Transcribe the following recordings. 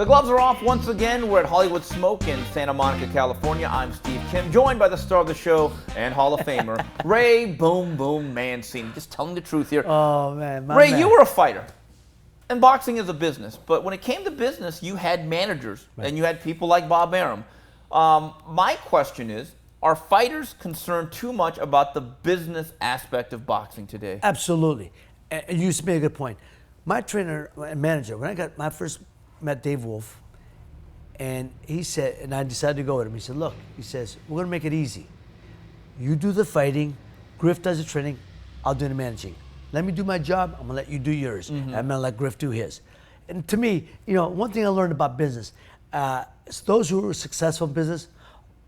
The gloves are off once again. We're at Hollywood Smoke in Santa Monica, California. I'm Steve Kim, joined by the star of the show and Hall of Famer, Ray Boom Boom Mancini. Just telling the truth here. Oh, man. Ray, man. you were a fighter. And boxing is a business. But when it came to business, you had managers. Right. And you had people like Bob Arum. My question is, are fighters concerned too much about the business aspect of boxing today? Absolutely. And you made a good point. My trainer and manager, when I first met Dave Wolf, and he said, and I decided to go with him. He said, look, he says, we're going to make it easy. You do the fighting, Griff does the training, I'll do the managing. Let me do my job, I'm going to let you do yours. Mm-hmm. I'm going to let Griff do his. And to me, one thing I learned about business, is those who are successful in business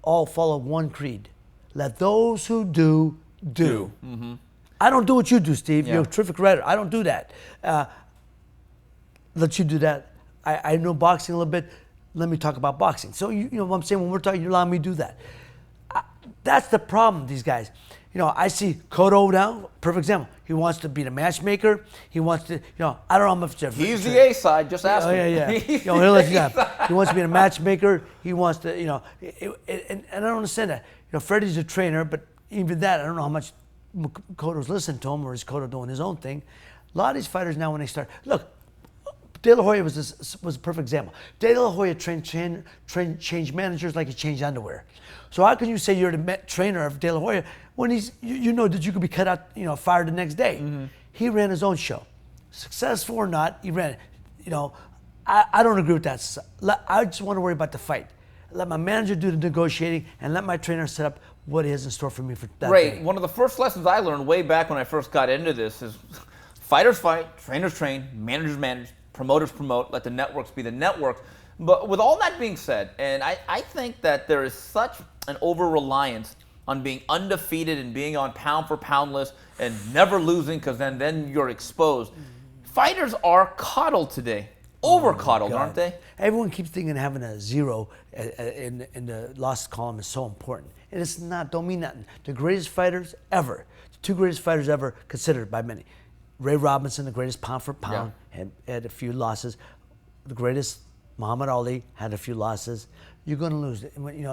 all follow one creed. Let those who do. Mm-hmm. I don't do what you do, Steve. Yeah. You're a terrific writer. I don't do that. Let you do that. I know boxing a little bit. Let me talk about boxing. So, you know what I'm saying? When we're talking, you're allowing me to do that. That's the problem, these guys. I see Cotto now, perfect example. He wants to be the matchmaker. He wants to, I don't know how much. He's the A side, just ask him. Yeah. He'll let you know. He wants to be a matchmaker. He wants to, and I don't understand that. Freddie's a trainer, but even that, I don't know how much Cotto's listening to him, or is Cotto doing his own thing. A lot of these fighters now, when they start, look, De La Hoya was a perfect example. De La Hoya changed managers like he changed underwear. So how can you say you're the trainer of De La Hoya when you know that you could be cut out, fired the next day? Mm-hmm. He ran his own show. Successful or not, he ran it. I don't agree with that. I just want to worry about the fight. Let my manager do the negotiating and let my trainer set up what he has in store for me for that day. One of the first lessons I learned way back when I first got into this is fighters fight, trainers train, managers manage, promoters promote, let the networks be the networks. But with all that being said, and I think that there is such an over-reliance on being undefeated and being on pound-for-pound list and never losing because then you're exposed. Fighters are coddled today. Over-coddled, aren't they? Everyone keeps thinking having a zero in the loss column is so important. And it's not, don't mean nothing. The greatest fighters ever, the two greatest fighters ever considered by many. Ray Robinson, the greatest pound for pound, had a few losses. The greatest, Muhammad Ali, had a few losses. You're going to lose.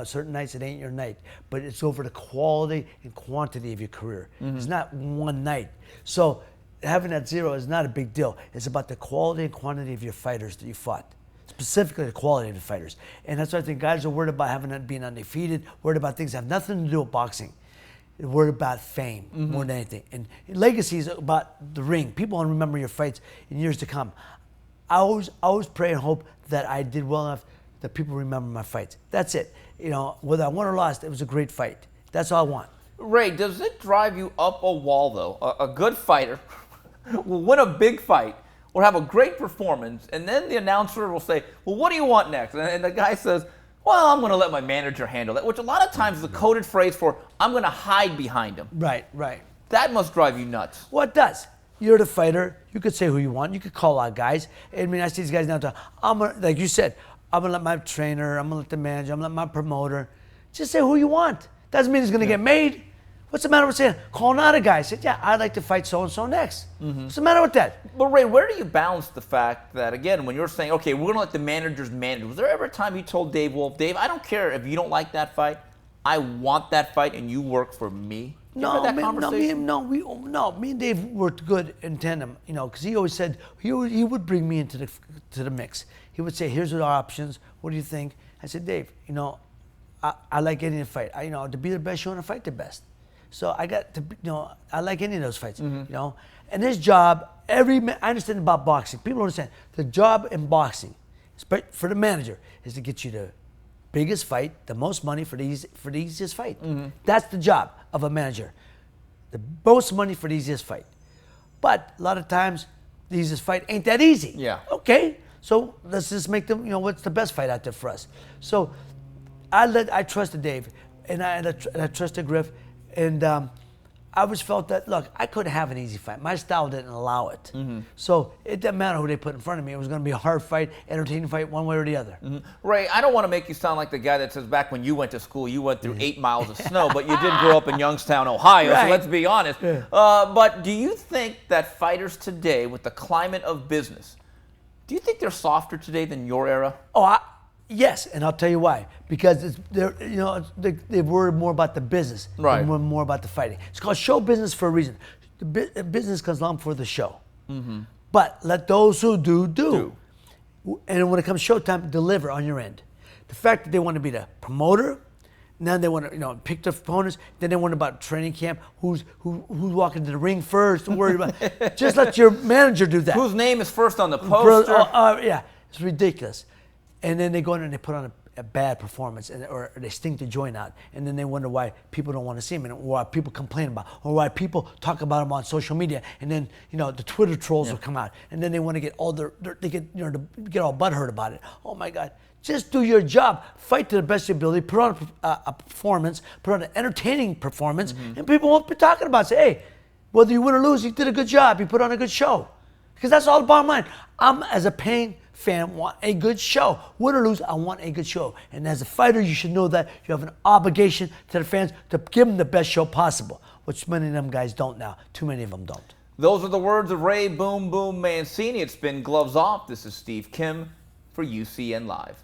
Certain nights it ain't your night, but it's over the quality and quantity of your career. Mm-hmm. It's not one night. So having that zero is not a big deal. It's about the quality and quantity of your fighters that you fought. Specifically the quality of the fighters. And that's why I think guys are worried about being undefeated, worried about things that have nothing to do with boxing. Worried about fame more than anything. And legacy is about the ring. People want to remember your fights in years to come. I always pray and hope that I did well enough that people remember my fights. That's it. Whether I won or lost, it was a great fight. That's all I want. Ray, does it drive you up a wall, though? A good fighter will win a big fight or have a great performance, and then the announcer will say, well, what do you want next? And the guy says, well, I'm going to let my manager handle that, which a lot of times is a coded phrase for I'm going to hide behind him. Right. That must drive you nuts. Well, it does. You're the fighter. You could say who you want. You could call out guys. I mean, I see these guys now. Like you said, I'm going to let my trainer, I'm going to let the manager, I'm going to let my promoter. Just say who you want. Doesn't mean it's going to get made. What's the matter with saying, calling out a guy? Said, yeah, I'd like to fight so-and-so next. Mm-hmm. What's the matter with that? But Ray, where do you balance the fact that, again, when you're saying, okay, we're going to let the managers manage, was there ever a time you told Dave Wolf, Dave, I don't care if you don't like that fight, I want that fight and you work for me? No, me and Dave worked good in tandem, because he always said, he would bring me into the mix. He would say, here's our options, what do you think? I said, Dave, I like getting a fight. To be the best, you want to fight the best. So I got to, I like any of those fights, And his job, I understand about boxing. People don't understand. The job in boxing, for the manager, is to get you the biggest fight, the most money for the easiest fight. Mm-hmm. That's the job of a manager. The most money for the easiest fight. But a lot of times, the easiest fight ain't that easy. Yeah. Okay, so let's just make them, what's the best fight out there for us? So I trusted Dave, and I trusted Griff. And I always felt that, look, I couldn't have an easy fight. My style didn't allow it. Mm-hmm. So it didn't matter who they put in front of me. It was going to be a hard fight, entertaining fight, one way or the other. Mm-hmm. Ray, I don't want to make you sound like the guy that says back when you went to school, you went through 8 miles of snow, but you did grow up in Youngstown, Ohio, so let's be honest. Yeah. But do you think that fighters today, with the climate of business, Do you think they're softer today than your era? Oh, yes, and I'll tell you why. Because they worry more about the business, Right? more about the fighting. It's called show business for a reason. The business comes along for the show. Mm-hmm. But let those who do. And when it comes showtime, deliver on your end. The fact that they want to be the promoter, now they want to pick the opponents. Then they want about training camp. Who's walking to the ring first? Don't worry about. Just let your manager do that. Whose name is first on the poster? Yeah, it's ridiculous. And then they go in and they put on a bad performance, or they stink the joint out, and then they wonder why people don't want to see them, and why people complain about, or why people talk about them on social media, and then the Twitter trolls will come out, and then they want to get all they get all butthurt about it. Oh my God! Just do your job, fight to the best of your ability, put on a performance, put on an entertaining performance, and people won't be talking about it. Say, hey, whether you win or lose, you did a good job, you put on a good show, because that's all the bottom line. I'm, as a paying fan, want a good show. Win or lose, I want a good show. And as a fighter, you should know that you have an obligation to the fans to give them the best show possible, which many of them guys don't now. Too many of them don't. Those are the words of Ray Boom Boom Mancini. It's been Gloves Off. This is Steve Kim for UCN Live.